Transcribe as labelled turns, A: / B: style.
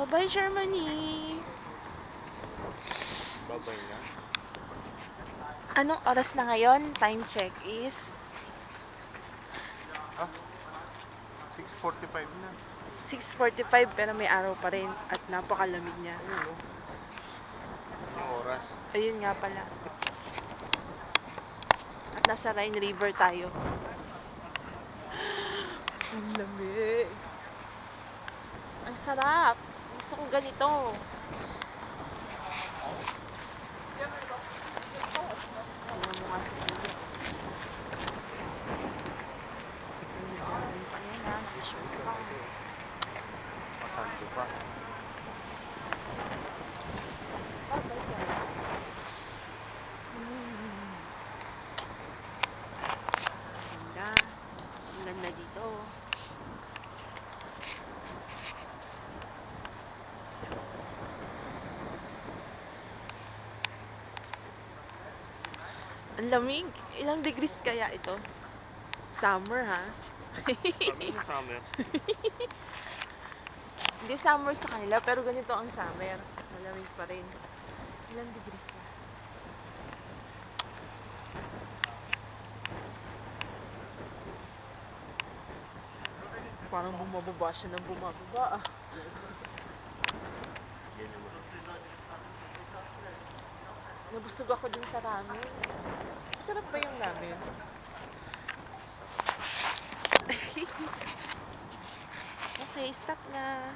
A: Bye, Germany!
B: Babay na.
A: Anong oras na ngayon? Time check is
B: Ah, 6:45 na.
A: 6:45 pero may araw pa rin at napakalamig niya.
B: Ayun, no? Yung oras.
A: Ayun nga pala. At nasa Rhine River tayo. Ang lamig. Ang sarap. Gusto ko ganito. Tingnan mo nga si Kuya. May jogging pa yan ha. Naka-short pa.
B: Pasanto pa.
A: Babay ka na. Ganda. Ang ganda dito. Ang lamig. Ilang degrees kaya ito? Summer, ha?
B: Kami na summer.
A: Hindi summer sa kanila, pero ganito ang summer. Malamig pa rin. Ilang degrees na? Parang bumababa siya ng bumababa, ah.
B: Yan naman.
A: Nabusog ako dun sa ramen. Masarap ba yung ramen? Okay, stop na.